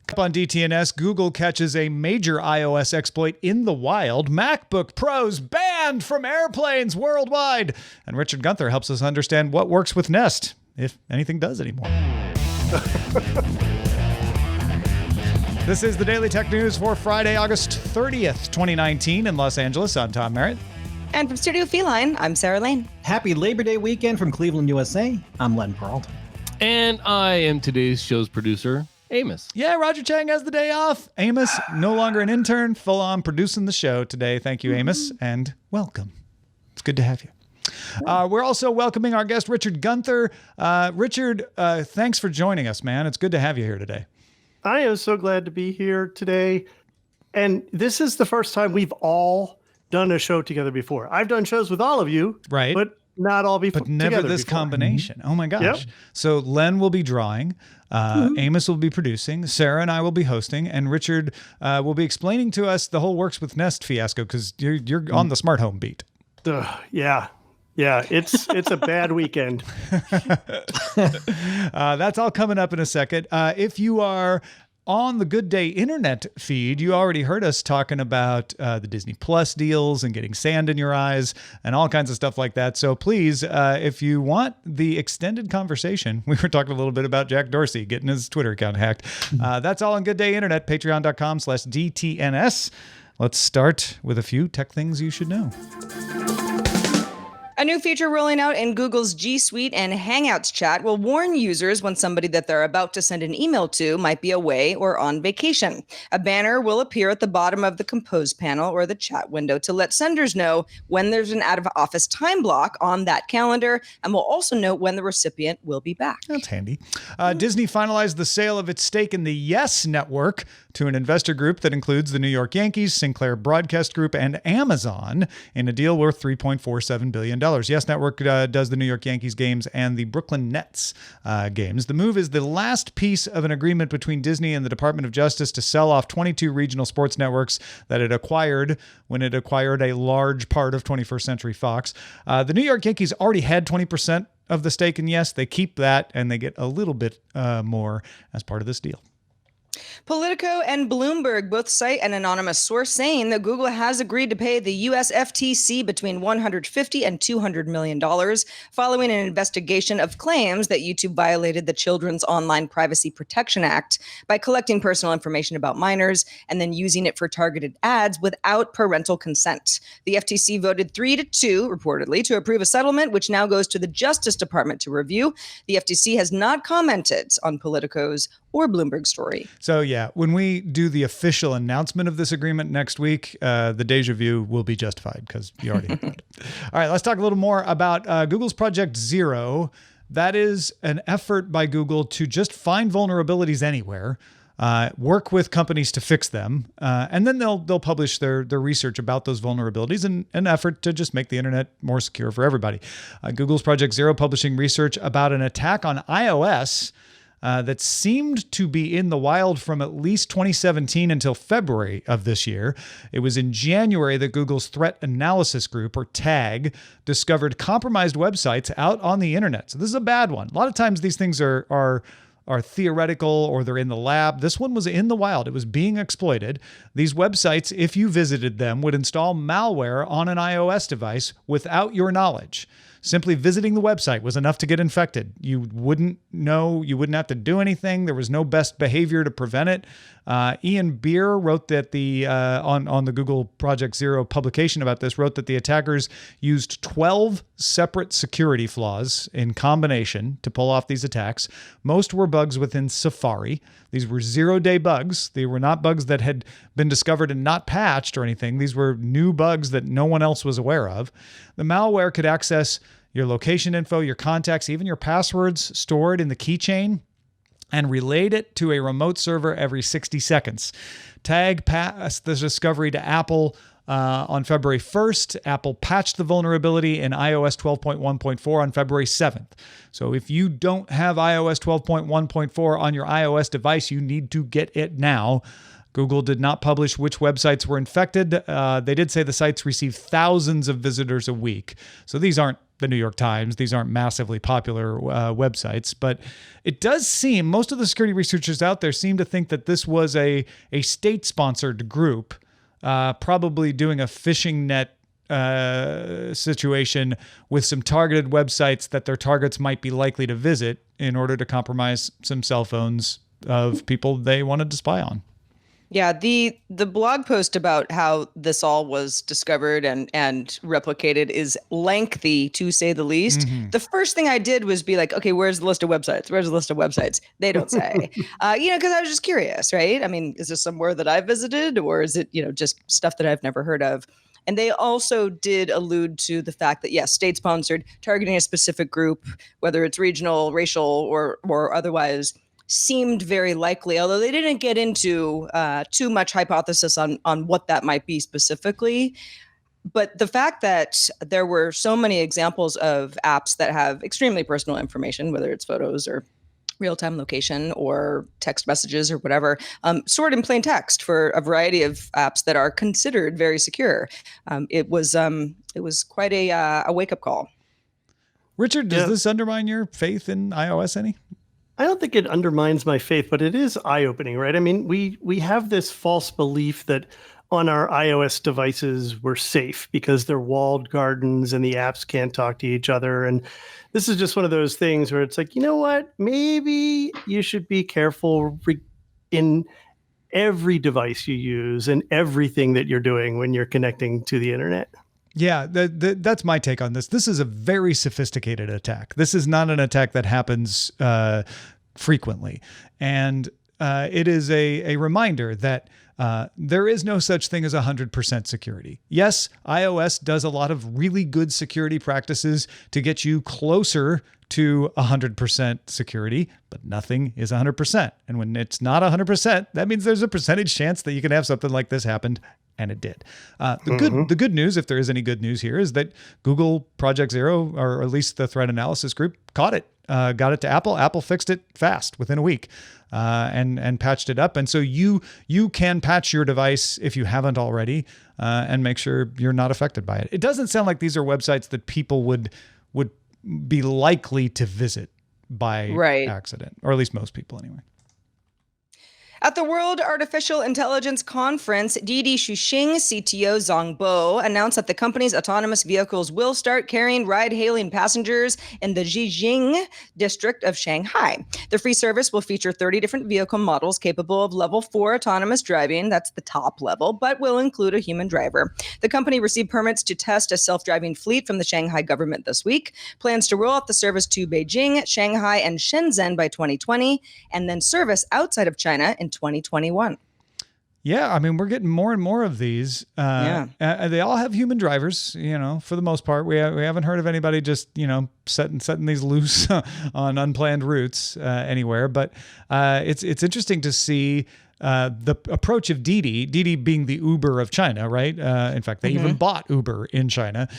Up on DTNS, Google catches a major iOS exploit in the wild. MacBook Pros banned from airplanes worldwide. And Richard Gunther helps us understand what works with Nest, if anything does anymore. This is the Daily Tech News for Friday, August 30th, 2019 in Los Angeles. I'm Tom Merritt. And from Studio Feline, I'm Sarah Lane. Happy Labor Day weekend from Cleveland, USA. I'm Len Peralta. And I am today's show's producer, Amos. Yeah, Roger Chang has the day off. Amos, no longer an intern, full on producing the show today. Thank you, Amos, and welcome. It's good to have you. We're also welcoming our guest, Richard Gunther. Richard, thanks for joining us, man. It's good to have you here today. I am so glad to be here today. And this is the first time we've all done a show together before. I've done shows with all of you, right? But not all before. But never this before. combination. Oh my gosh. Yep. So Len will be drawing, Amos will be producing, Sarah and I will be hosting, and Richard will be explaining to us the whole Works with Nest fiasco, because you're on the smart home beat. Yeah. Yeah, it's a bad weekend. That's all coming up in a second. If you are on the Good Day Internet feed, you already heard us talking about the Disney Plus deals and getting sand in your eyes and all kinds of stuff like that. So please, if you want the extended conversation, we were talking a little bit about Jack Dorsey getting his Twitter account hacked. That's all on Good Day Internet, patreon.com/DTNS. Let's start with a few tech things you should know. A new feature rolling out in Google's G Suite and Hangouts chat will warn users when somebody that they're about to send an email to might be away or on vacation. A banner will appear at the bottom of the Compose panel or the chat window to let senders know when there's an out-of-office time block on that calendar, and will also note when the recipient will be back. That's handy. Disney finalized the sale of its stake in the Yes Network to an investor group that includes the New York Yankees, Sinclair Broadcast Group, and Amazon in a deal worth $3.47 billion. Yes Network does the New York Yankees games and the Brooklyn Nets games. The move is the last piece of an agreement between Disney and the Department of Justice to sell off 22 regional sports networks that it acquired when it acquired a large part of 21st Century Fox. The New York Yankees already had 20% of the stake in Yes. They keep that, and they get a little bit more as part of this deal. Politico and Bloomberg both cite an anonymous source saying that Google has agreed to pay the U.S. FTC between $150 and $200 million following an investigation of claims that YouTube violated the Children's Online Privacy Protection Act by collecting personal information about minors and then using it for targeted ads without parental consent. The FTC voted 3-2, reportedly, to approve a settlement, which now goes to the Justice Department to review. The FTC has not commented on Politico's or Bloomberg story. So yeah, when we do the official announcement of this agreement next week, the deja vu will be justified because you already heard it. All right, let's talk a little more about Google's Project Zero. That is an effort by Google to just find vulnerabilities anywhere, work with companies to fix them, and then they'll publish their research about those vulnerabilities in an effort to just make the internet more secure for everybody. Google's Project Zero publishing research about an attack on iOS that seemed to be in the wild from at least 2017 until February of this year. It was in January that Google's Threat Analysis Group, or TAG, discovered compromised websites out on the internet. So this is a bad one. A lot of times these things are theoretical or they're in the lab. This one was in the wild. It was being exploited. These websites, if you visited them, would install malware on an iOS device without your knowledge. Simply visiting the website was enough to get infected. You wouldn't know, you wouldn't have to do anything. There was no best behavior to prevent it. Ian Beer wrote that on the Google Project Zero publication about this, wrote that the attackers used 12 separate security flaws in combination to pull off these attacks. Most were bugs within Safari. These were zero-day bugs. They were not bugs that had been discovered and not patched or anything. These were new bugs that no one else was aware of. The malware could access your location info, your contacts, even your passwords stored in the keychain, and relayed it to a remote server every 60 seconds. TAG passed the discovery to Apple on February 1st. Apple patched the vulnerability in iOS 12.1.4 on February 7th. So if you don't have iOS 12.1.4 on your iOS device, you need to get it now. Google did not publish which websites were infected. They did say the sites receive thousands of visitors a week. So these aren't the New York Times. These aren't massively popular websites, but it does seem, most of the security researchers out there seem to think that this was a state-sponsored group, probably doing a phishing net situation with some targeted websites that their targets might be likely to visit in order to compromise some cell phones of people they wanted to spy on. Yeah, the blog post about how this all was discovered and replicated is lengthy, to say the least. Mm-hmm. The first thing I did was be like, okay, where's the list of websites? Where's the list of websites? They don't say. Because I was just curious, right? I mean, is this somewhere that I visited, or is it, just stuff that I've never heard of? And they also did allude to the fact that, yes, state-sponsored, targeting a specific group, whether it's regional, racial, or otherwise, seemed very likely, although they didn't get into too much hypothesis on what that might be specifically. But the fact that there were so many examples of apps that have extremely personal information, whether it's photos or real-time location or text messages or whatever, stored in plain text for a variety of apps that are considered very secure. It was quite a wake-up call. Richard, does this undermine your faith in iOS any? I don't think it undermines my faith, but it is eye-opening, right? I mean, we have this false belief that on our iOS devices we're safe because they're walled gardens and the apps can't talk to each other. And this is just one of those things where it's like, you know what? Maybe you should be careful in every device you use and everything that you're doing when you're connecting to the internet. Yeah, that's my take on this. This is a very sophisticated attack. This is not an attack that happens frequently. And it is a reminder that there is no such thing as 100% security. Yes, iOS does a lot of really good security practices to get you closer to 100% security, but nothing is 100%. And when it's not 100%, that means there's a percentage chance that you can have something like this happen. And it did. The good news, if there is any good news here, is that Google Project Zero, or at least the threat analysis group, caught it, got it to Apple. Apple fixed it fast within a week, and patched it up. And so you can patch your device if you haven't already, and make sure you're not affected by it. It doesn't sound like these are websites that people would be likely to visit by accident, or at least most people anyway. At the World Artificial Intelligence Conference, Didi Xuxing CTO Zhang Bo announced that the company's autonomous vehicles will start carrying ride-hailing passengers in the Zhejiang district of Shanghai. The free service will feature 30 different vehicle models capable of level 4 autonomous driving, that's the top level, but will include a human driver. The company received permits to test a self-driving fleet from the Shanghai government this week, plans to roll out the service to Beijing, Shanghai, and Shenzhen by 2020, and then service outside of China in 2021. Yeah, I mean, we're getting more and more of these. They all have human drivers, for the most part. We haven't heard of anybody just, setting these loose on unplanned routes anywhere. But it's interesting to see the approach of Didi being the Uber of China, right? In fact, they even bought Uber in China,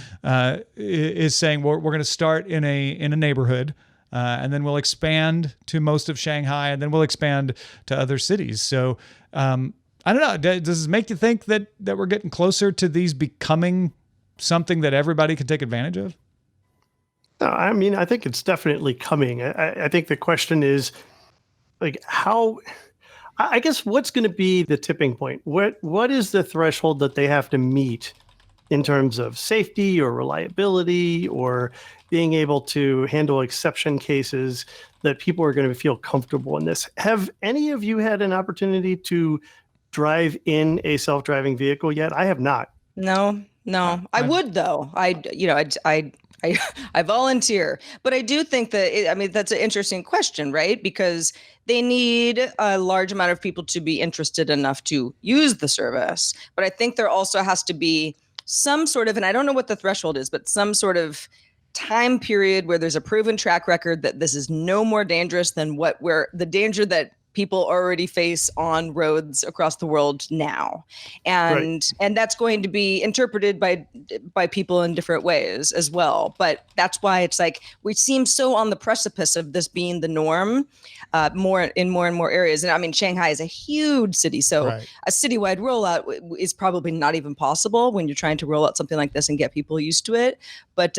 is saying, we're going to start in a neighborhood. And then we'll expand to most of Shanghai, and then we'll expand to other cities. So I don't know. Does this make you think that we're getting closer to these becoming something that everybody can take advantage of? No, I mean, I think it's definitely coming. I think the question is, like, how... I guess what's going to be the tipping point? What is the threshold that they have to meet in terms of safety or reliability or being able to handle exception cases that people are going to feel comfortable in this? Have any of you had an opportunity to drive in a self-driving vehicle yet? I have not. No. I would though. I volunteer, but I do think that that's an interesting question, right? Because they need a large amount of people to be interested enough to use the service. But I think there also has to be some sort of, and I don't know what the threshold is, but some sort of time period where there's a proven track record that this is no more dangerous than the danger that people already face on roads across the world now. And that's going to be interpreted by people in different ways as well. But that's why it's like we seem so on the precipice of this being the norm more and more areas. And I mean, Shanghai is a huge city, so a citywide rollout is probably not even possible when you're trying to roll out something like this and get people used to it. But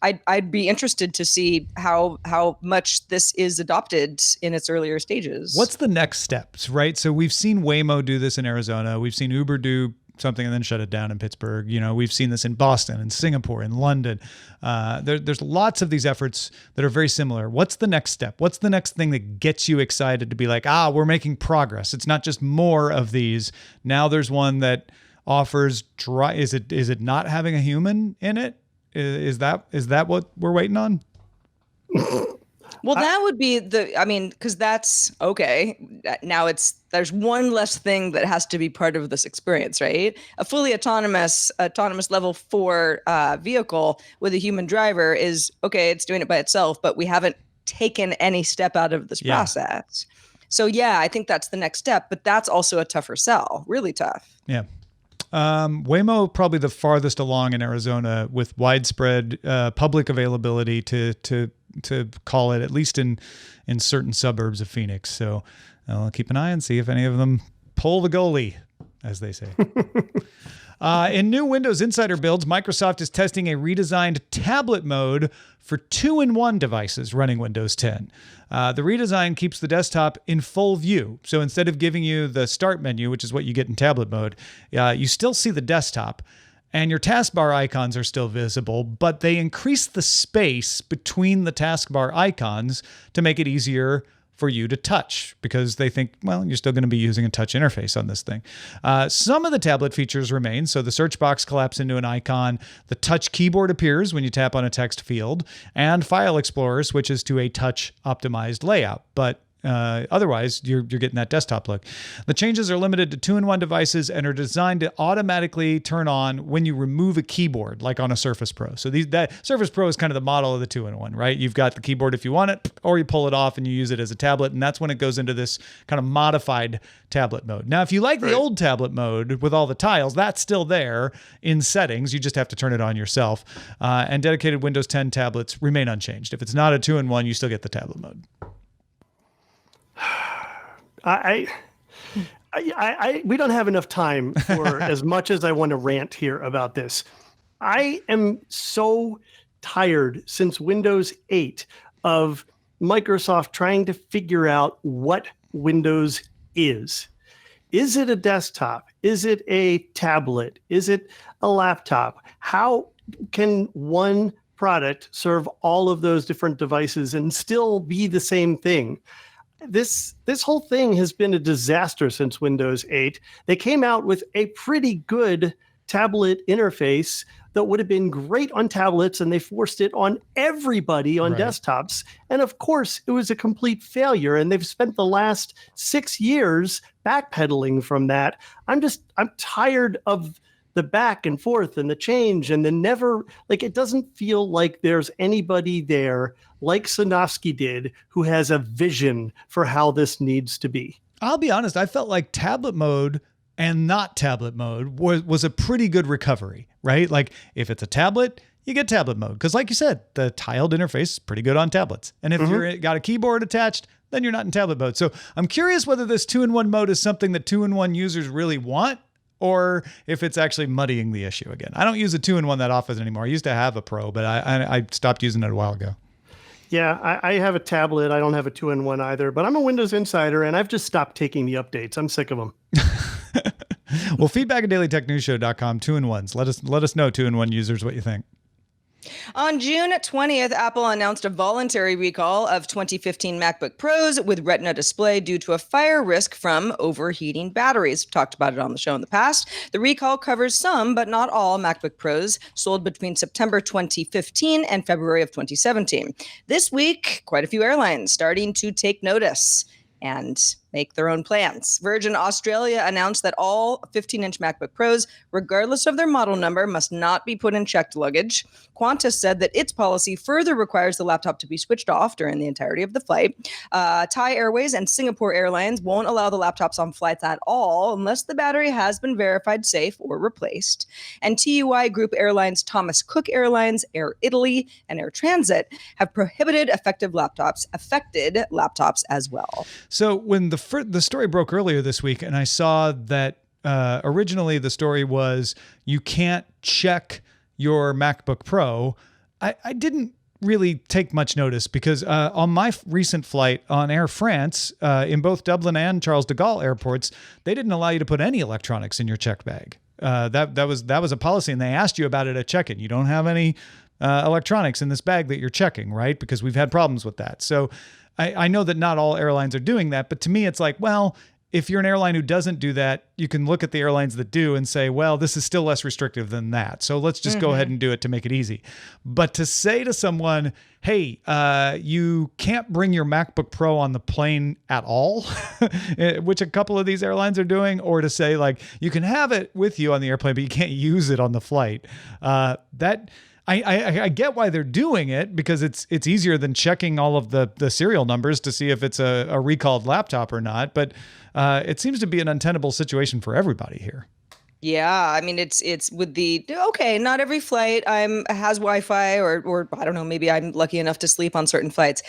I'd be interested to see how much this is adopted in its earlier stages. What's the next steps, right? So we've seen Waymo do this in Arizona. We've seen Uber do something and then shut it down in Pittsburgh. You know, we've seen this in Boston and Singapore and London. There's lots of these efforts that are very similar. What's the next step? What's the next thing that gets you excited to be like, we're making progress? It's not just more of these. Now there's one that offers is it not having a human in it? Is that what we're waiting on? Well, that would be because that's okay. Now there's one less thing that has to be part of this experience, right? A fully autonomous level 4 vehicle with a human driver is okay. It's doing it by itself, but we haven't taken any step out of this process. So I think that's the next step, but that's also a tougher sell, really tough. Yeah. Waymo probably the farthest along in Arizona with widespread public availability to call it, at least in certain suburbs of Phoenix. So I'll keep an eye and see if any of them pull the goalie, as they say. In new Windows Insider builds, Microsoft is testing a redesigned tablet mode for 2-in-1 devices running Windows 10. The redesign keeps the desktop in full view. So instead of giving you the start menu, which is what you get in tablet mode, you still see the desktop and your taskbar icons are still visible, but they increase the space between the taskbar icons to make it easier for you to touch, because they think, well, you're still going to be using a touch interface on this thing. Some of the tablet features remain. So the search box collapses into an icon, the touch keyboard appears when you tap on a text field, and File Explorer switches to a touch optimized layout. But otherwise, you're getting that desktop look. The changes are limited to 2-in-1 devices and are designed to automatically turn on when you remove a keyboard, like on a Surface Pro. So that Surface Pro is kind of the model of the 2-in-1, right? You've got the keyboard if you want it, or you pull it off and you use it as a tablet, and that's when it goes into this kind of modified tablet mode. Now, if you like the old tablet mode with all the tiles, that's still there in settings. You just have to turn it on yourself. And dedicated Windows 10 tablets remain unchanged. If it's not a 2-in-1, you still get the tablet mode. We don't have enough time for as much as I want to rant here about this. I am so tired since Windows 8 of Microsoft trying to figure out what Windows is. Is it a desktop? Is it a tablet? Is it a laptop? How can one product serve all of those different devices and still be the same thing? This whole thing has been a disaster since Windows 8. They came out with a pretty good tablet interface that would have been great on tablets, and they forced it on everybody on desktops. And of course, it was a complete failure, and they've spent the last 6 years backpedaling from that. I'm tired of the back and forth and the change and the never, it doesn't feel like there's anybody there like Sanofsky did who has a vision for how this needs to be. I'll be honest, I felt like tablet mode and not tablet mode was a pretty good recovery, right? Like if it's a tablet, you get tablet mode. Because like you said, the tiled interface is pretty good on tablets. And if you've got a keyboard attached, then you're not in tablet mode. So I'm curious whether this 2-in-1 mode is something that 2-in-1 users really want, or if it's actually muddying the issue again. I don't use a 2-in-1 that often anymore. I used to have a Pro, but I stopped using it a while ago. Yeah, I have a tablet. I don't have a 2-in-1 either, but I'm a Windows Insider, and I've just stopped taking the updates. I'm sick of them. Well, feedback at dailytechnewsshow.com, 2-in-1s. Let us know, 2-in-1 users, what you think. On June 20th, Apple announced a voluntary recall of 2015 MacBook Pros with Retina display due to a fire risk from overheating batteries. We've talked about it on the show in the past. The recall covers some, but not all, MacBook Pros sold between September 2015 and February of 2017. This week, quite a few airlines starting to take notice. And make their own plans. Virgin Australia announced that all 15-inch MacBook Pros, regardless of their model number, must not be put in checked luggage. Qantas said that its policy further requires the laptop to be switched off during the entirety of the flight. Thai Airways and Singapore Airlines won't allow the laptops on flights at all unless the battery has been verified safe or replaced. And TUI Group Airlines, Thomas Cook Airlines, Air Italy, and Air Transit have prohibited affected laptops as well. So when the story broke earlier this week, and I saw that originally the story was you can't check your MacBook Pro, I didn't really take much notice because on my recent flight on Air France, in both Dublin and Charles de Gaulle airports, they didn't allow you to put any electronics in your checked bag. That was a policy, and they asked you about it at check-in. You don't have any electronics in this bag that you're checking, right? Because we've had problems with that. So I know that not all airlines are doing that, but to me, it's like, well, if you're an airline who doesn't do that, you can look at the airlines that do and say, well, this is still less restrictive than that. So let's just go ahead and do it to make it easy. But to say to someone, hey, you can't bring your MacBook Pro on the plane at all, which a couple of these airlines are doing, or to say like, you can have it with you on the airplane, but you can't use it on the flight. I get why they're doing it because it's easier than checking all of the serial numbers to see if it's a recalled laptop or not. But it seems to be an untenable situation for everybody here. Yeah, I mean it's with not every flight has Wi-Fi or I don't know, maybe I'm lucky enough to sleep on certain flights.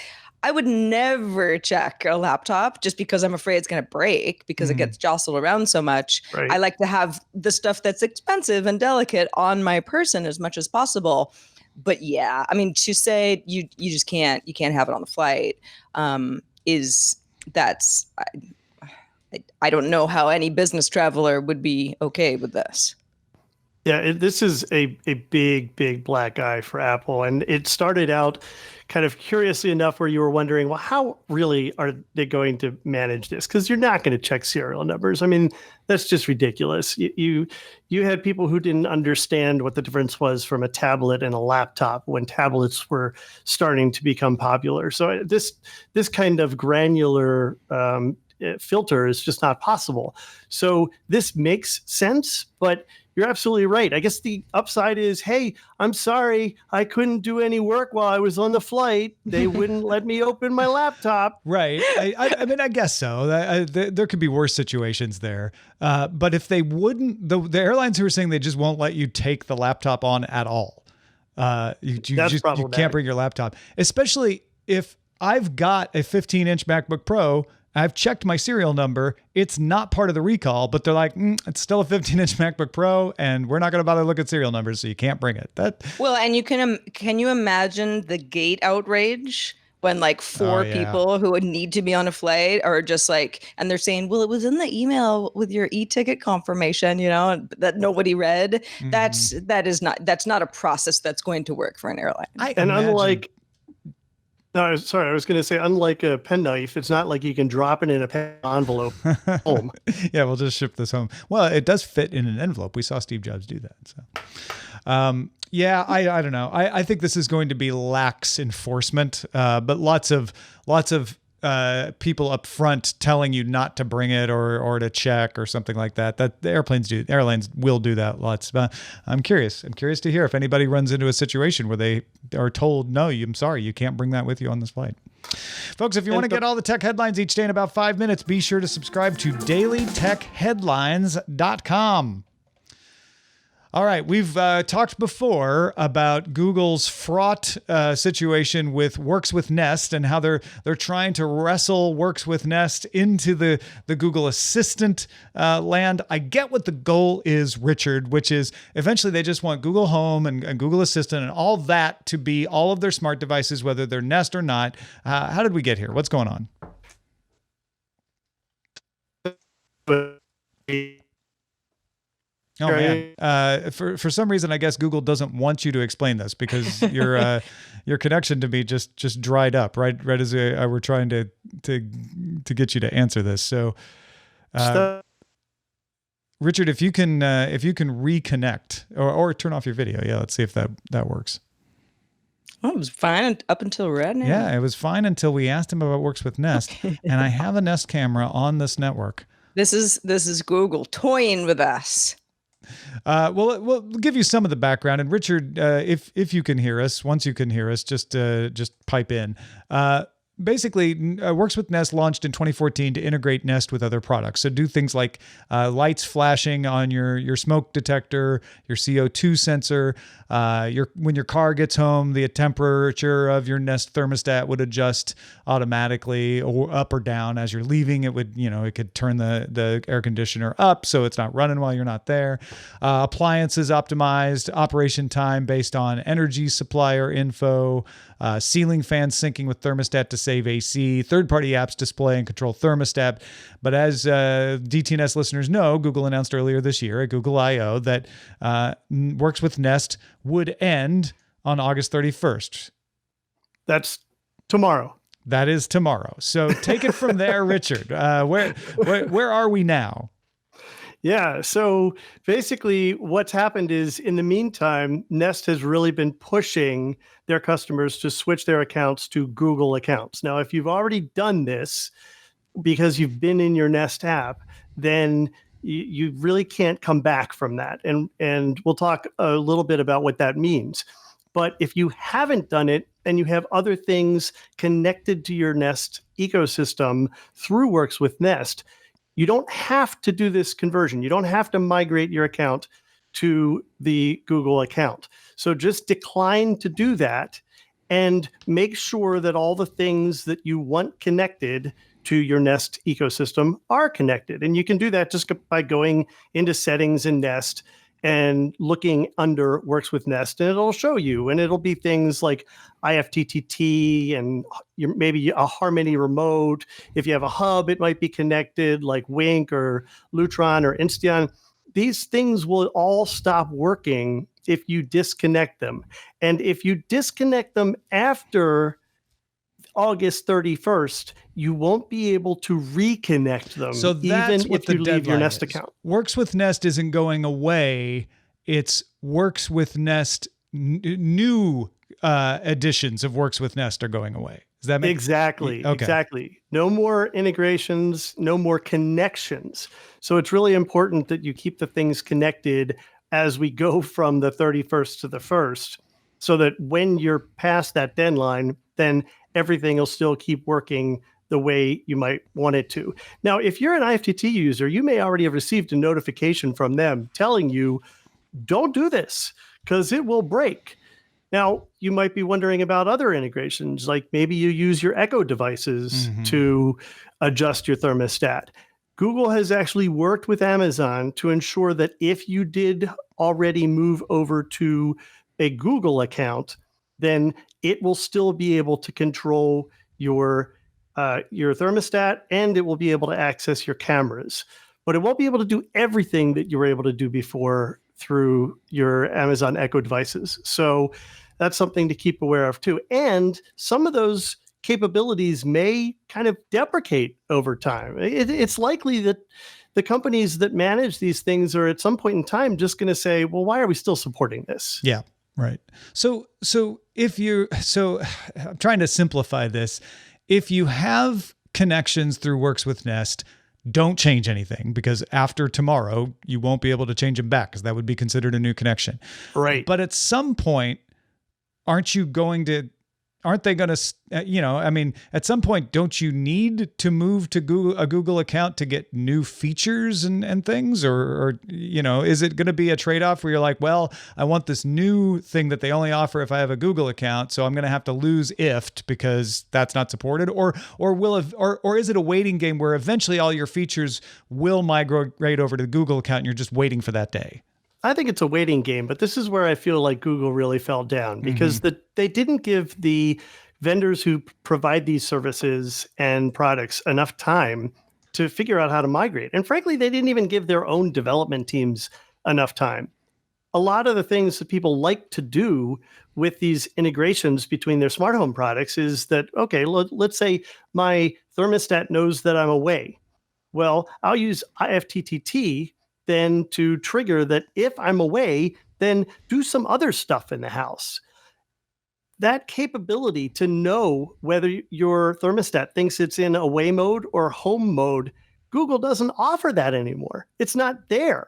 I would never check a laptop just because I'm afraid it's going to break because it gets jostled around so much. Right. I like to have the stuff that's expensive and delicate on my person as much as possible. But yeah, I mean, to say you just can't have it on the flight I don't know how any business traveler would be okay with this. Yeah, this is a big black eye for Apple. And it started out kind of curiously enough where you were wondering, well, how really are they going to manage this? Because you're not going to check serial numbers. I mean, that's just ridiculous. You had people who didn't understand what the difference was from a tablet and a laptop when tablets were starting to become popular. So this kind of granular filter is just not possible. So this makes sense, but you're absolutely right. I guess the upside is, hey, I'm sorry, I couldn't do any work while I was on the flight. They wouldn't let me open my laptop. Right. I mean, I guess so. There could be worse situations there. But if they wouldn't, the airlines who are saying they just won't let you take the laptop on at all, you can't bring your laptop, especially if I've got a 15-inch MacBook Pro. I've checked my serial number. It's not part of the recall, but they're like, it's still a 15-inch MacBook Pro, and we're not going to bother to look at serial numbers, so you can't bring it. Well, and can you imagine the gate outrage when like four people who would need to be on a flight are just like, and they're saying, well, it was in the email with your e-ticket confirmation, that nobody read. Mm-hmm. That's not a process that's going to work for an airline. I was going to say, unlike a penknife, it's not like you can drop it in a pen envelope home. Yeah, we'll just ship this home. Well, it does fit in an envelope. We saw Steve Jobs do that. So, I don't know. I think this is going to be lax enforcement, but lots of people up front telling you not to bring it or to check or something like that. That the airlines will do that lots. But I'm curious to hear if anybody runs into a situation where they are told, no, I'm sorry, you can't bring that with you on this flight. Folks, if you want to get all the tech headlines each day in about 5 minutes, be sure to subscribe to dailytechheadlines.com. All right, we've talked before about Google's fraught situation with Works with Nest and how they're trying to wrestle Works with Nest into the Google Assistant land. I get what the goal is, Richard, which is eventually they just want Google Home and Google Assistant and all that to be all of their smart devices, whether they're Nest or not. How did we get here? What's going on? Oh man! For some reason, I guess Google doesn't want you to explain this because your connection to me just dried up right as we're trying to get you to answer this. So, Richard, if you can reconnect or turn off your video, let's see if that works. Well, it was fine up until right now. Yeah, it was fine until we asked him about Works with Nest, and I have a Nest camera on this network. This is Google toying with us. Well, we'll give you some of the background. And Richard, if you can hear us, once you can hear us, just pipe in. Basically, Works with Nest launched in 2014 to integrate Nest with other products. So do things like lights flashing on your smoke detector, your CO2 sensor. When your car gets home, the temperature of your Nest thermostat would adjust automatically, or up or down as you're leaving. It would, it could turn the air conditioner up so it's not running while you're not there. Appliances optimized, operation time based on energy supplier info. Ceiling fans syncing with thermostat to save AC, third-party apps display and control thermostat. But as DTNS listeners know, Google announced earlier this year at Google I/O that Works with Nest would end on August 31st. That's tomorrow. That is tomorrow. So take it from there, Richard. Where are we now? Yeah. So basically what's happened is, in the meantime, Nest has really been pushing their customers to switch their accounts to Google accounts. Now, if you've already done this because you've been in your Nest app, then you really can't come back from that. And we'll talk a little bit about what that means. But if you haven't done it and you have other things connected to your Nest ecosystem through Works with Nest, you don't have to do this conversion. You don't have to migrate your account to the Google account. So just decline to do that and make sure that all the things that you want connected to your Nest ecosystem are connected. And you can do that just by going into settings in Nest and looking under Works with Nest, and it'll show you, and it'll be things like IFTTT and maybe a Harmony remote. If you have a hub, it might be connected like Wink or Lutron or Insteon. These things will all stop working if you disconnect them. And if you disconnect them after August 31st, you won't be able to reconnect them. So that's even what if the you leave your Nest is. account. Works with Nest isn't going away. It's Works with Nest. New editions of Works with Nest are going away. Does that make Exactly. Okay. Exactly. No more integrations, no more connections. So it's really important that you keep the things connected as we go from the 31st to the 1st, so that when you're past that deadline, then everything will still keep working the way you might want it to. Now, if you're an IFTT user, you may already have received a notification from them telling you, don't do this because it will break. Now, you might be wondering about other integrations, like maybe you use your Echo devices to adjust your thermostat. Google has actually worked with Amazon to ensure that if you did already move over to a Google account, then it will still be able to control your thermostat, and it will be able to access your cameras. But it won't be able to do everything that you were able to do before through your Amazon Echo devices. So that's something to keep aware of too. And some of those capabilities may kind of deprecate over time. It's likely that the companies that manage these things are at some point in time just going to say, well, why are we still supporting this? Yeah. Right. So I'm trying to simplify this. If you have connections through Works with Nest, don't change anything, because after tomorrow, you won't be able to change them back, because that would be considered a new connection. Right. But at some point, aren't they going to, at some point, don't you need to move to a Google account to get new features and things? Or is it going to be a trade-off where you're like, well, I want this new thing that they only offer if I have a Google account, so I'm going to have to lose IFT because that's not supported? Or is it a waiting game where eventually all your features will migrate over to the Google account and you're just waiting for that day? I think it's a waiting game, but this is where I feel like Google really fell down, because they didn't give the vendors who provide these services and products enough time to figure out how to migrate. And frankly, they didn't even give their own development teams enough time. A lot of the things that people like to do with these integrations between their smart home products is that, okay, let's say my thermostat knows that I'm away. Well, I'll use IFTTT then to trigger that if I'm away, then do some other stuff in the house. that capability to know whether your thermostat thinks it's in away mode or home mode, Google doesn't offer that anymore. It's not there.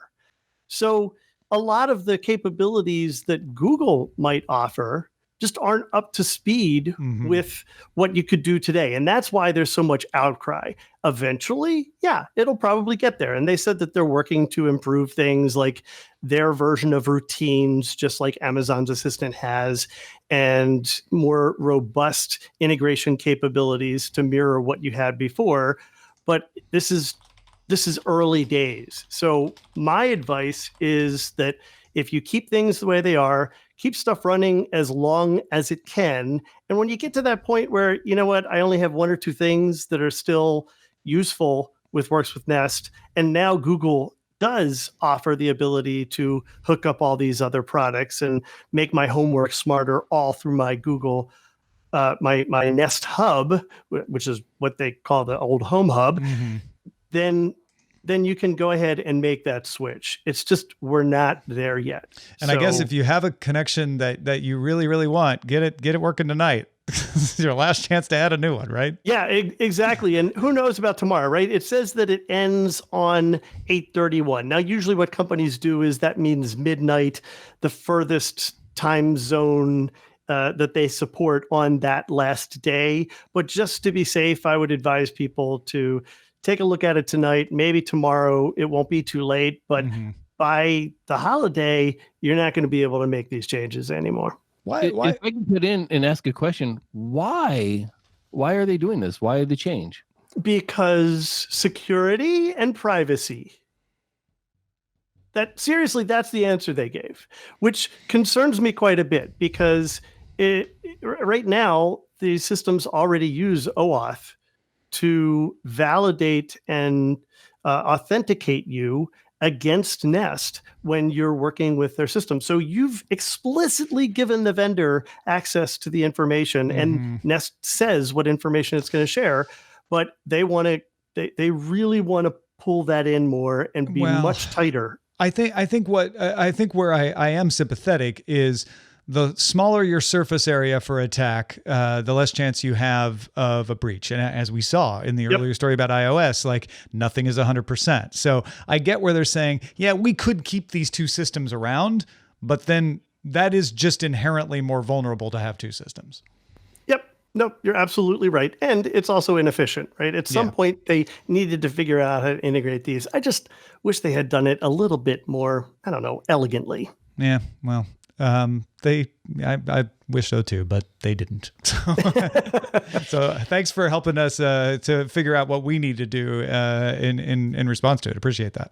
So a lot of the capabilities that Google might offer just aren't up to speed with what you could do today. And that's why there's so much outcry. Eventually, yeah, it'll probably get there. And they said that they're working to improve things like their version of routines, just like Amazon's Assistant has, and more robust integration capabilities to mirror what you had before. But this is early days. So my advice is that if you keep things the way they are, keep stuff running as long as it can. And when you get to that point where, you know what, I only have one or two things that are still useful with Works with Nest, and now Google does offer the ability to hook up all these other products and make my homework smarter all through my Google, my Nest Hub, which is what they call the old Home Hub, then you can go ahead and make that switch. It's just, we're not there yet. And I guess if you have a connection that you really, really want, get it working tonight. It's your last chance to add a new one, right? Yeah, exactly. And who knows about tomorrow, right? It says that it ends on 8/31. Now, usually what companies do is that means midnight, the furthest time zone that they support on that last day. But just to be safe, I would advise people to take a look at it tonight. Maybe tomorrow it won't be too late, but by the holiday, you're not going to be able to make these changes anymore. Why? If I can put in and ask a question, why are they doing this? Why the change? Because security and privacy. Seriously, that's the answer they gave, which concerns me quite a bit because right now, the systems already use OAuth to validate and authenticate you against Nest when you're working with their system. So you've explicitly given the vendor access to the information, and Nest says what information it's going to share, but they really want to pull that in more and be much tighter. I think where I am sympathetic is the smaller your surface area for attack, the less chance you have of a breach. And as we saw in the earlier story about iOS, like nothing is 100%. So I get where they're saying, yeah, we could keep these two systems around, but then that is just inherently more vulnerable to have two systems. Yep. No, you're absolutely right. And it's also inefficient, right? At some point, they needed to figure out how to integrate these. I just wish they had done it a little bit more, I don't know, elegantly. Yeah, well, I wish so too, but they didn't. So thanks for helping us to figure out what we need to do in response to it. Appreciate that.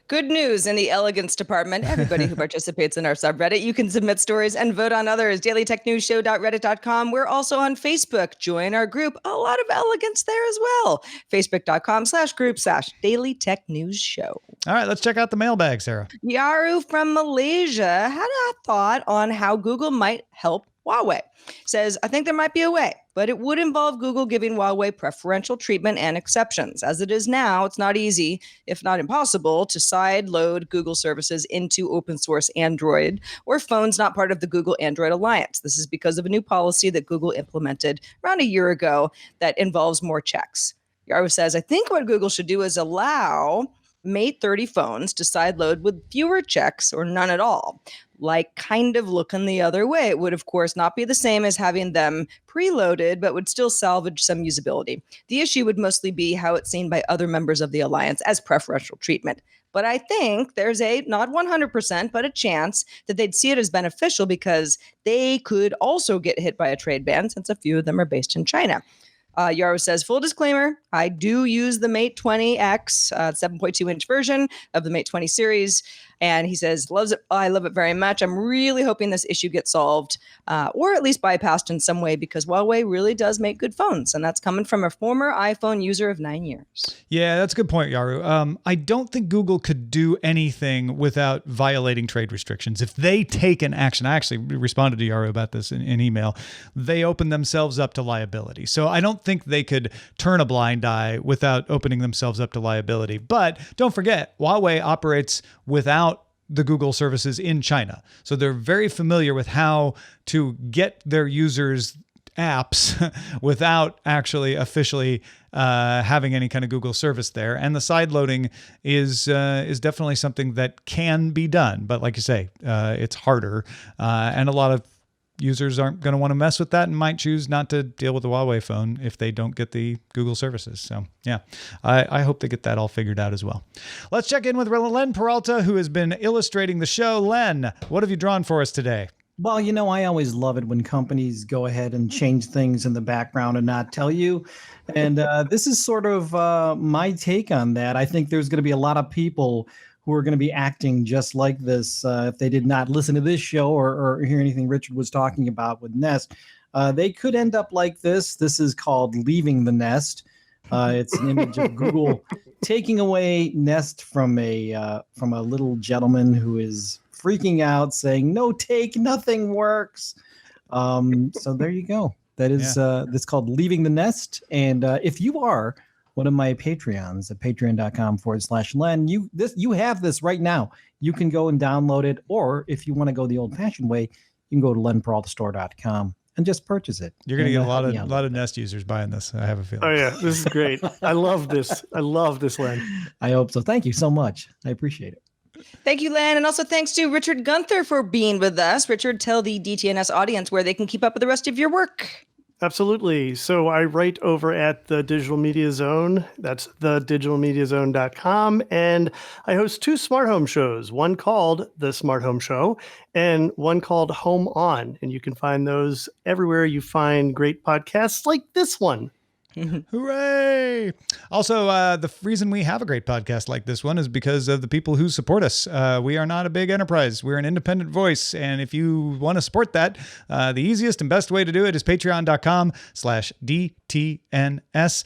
Good news in the elegance department. Everybody who participates in our subreddit, you can submit stories and vote on others. dailytechnewsshow.reddit.com. We're also on Facebook. Join our group. A lot of elegance there as well. Facebook.com/group/Daily Tech News Show. All right, let's check out the mailbag, Sarah. Yaru from Malaysia had a thought on how Google might help Huawei. Says, I think there might be a way, but it would involve Google giving Huawei preferential treatment and exceptions. As it is now, it's not easy, if not impossible, to side load Google services into open source Android or phones not part of the Google Android Alliance. This is because of a new policy that Google implemented around a year ago that involves more checks. Yaru says, I think what Google should do is allow Mate 30 phones to sideload with fewer checks or none at all, like kind of looking the other way. It would, of course, not be the same as having them preloaded, but would still salvage some usability. The issue would mostly be how it's seen by other members of the alliance as preferential treatment. But I think there's a, not 100%, but a chance that they'd see it as beneficial because they could also get hit by a trade ban since a few of them are based in China. Yaru says, full disclaimer, I do use the Mate 20X 7.2-inch version of the Mate 20 series. And he says, loves it. I love it very much. I'm really hoping this issue gets solved or at least bypassed in some way because Huawei really does make good phones. And that's coming from a former iPhone user of 9 years. Yeah, that's a good point, Yaru. I don't think Google could do anything without violating trade restrictions. If they take an action, I actually responded to Yaru about this in email, they open themselves up to liability. So I don't think they could turn a blind eye without opening themselves up to liability. But don't forget, Huawei operates without the Google services in China. So they're very familiar with how to get their users apps without actually officially having any kind of Google service there. And the side loading is definitely something that can be done. But like you say, it's harder. And a lot of users aren't going to want to mess with that and might choose not to deal with the Huawei phone if they don't get the Google services. So yeah, I hope they get that all figured out as well. Let's check in with Len Peralta, who has been illustrating the show. Len, what have you drawn for us today? Well, I always love it when companies go ahead and change things in the background and not tell you. And this is sort of my take on that. I think there's going to be a lot of people who are going to be acting just like this if they did not listen to this show or hear anything Richard was talking about with Nest. They could end up like this. This is called Leaving the Nest. It's an image of Google taking away Nest from a little gentleman who is freaking out, saying, "No take, nothing works." So there you go. That is that's called Leaving the Nest. And if you are one of my Patreons at patreon.com/Len, you have this right now. You can go and download it, or if you want to go the old-fashioned way, you can go to lenperaltastore.com and just purchase it. You're going to get a lot of Nest users buying this. I have a feeling. Oh yeah, this is great. I love this. I love this, Len. I hope so. Thank you so much. I appreciate it. Thank you, Len. And also thanks to Richard Gunther for being with us. Richard, tell the DTNS audience where they can keep up with the rest of your work. Absolutely. So I write over at the Digital Media Zone. That's thedigitalmediazone.com. And I host 2 smart home shows, one called The Smart Home Show and one called Home On. And you can find those everywhere you find great podcasts like this one. Hooray! Also, the reason we have a great podcast like this one is because of the people who support us. We are not a big enterprise. We're an independent voice. And if you want to support that, the easiest and best way to do it is patreon.com/DTNS.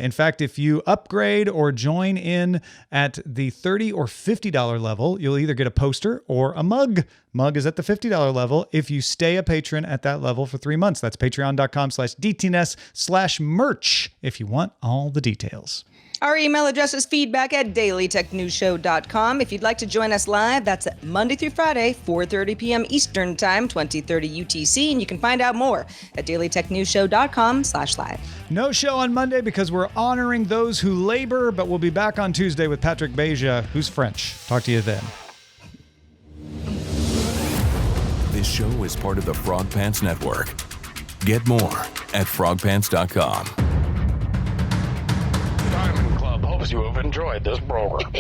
In fact, if you upgrade or join in at the $30 or $50 level, you'll either get a poster or a mug. Mug is at the $50 level if you stay a patron at that level for 3 months. That's patreon.com/DTNS/merch if you want all the details. Our email address is feedback@dailytechnewsshow.com. If you'd like to join us live, that's Monday through Friday, 4:30 p.m. Eastern Time, 2030 UTC. And you can find out more at dailytechnewsshow.com/live. No show on Monday because we're honoring those who labor, but we'll be back on Tuesday with Patrick Beja, who's French. Talk to you then. This show is part of the Frog Pants Network. Get more at frogpants.com. Diamond Club hopes you have enjoyed this program.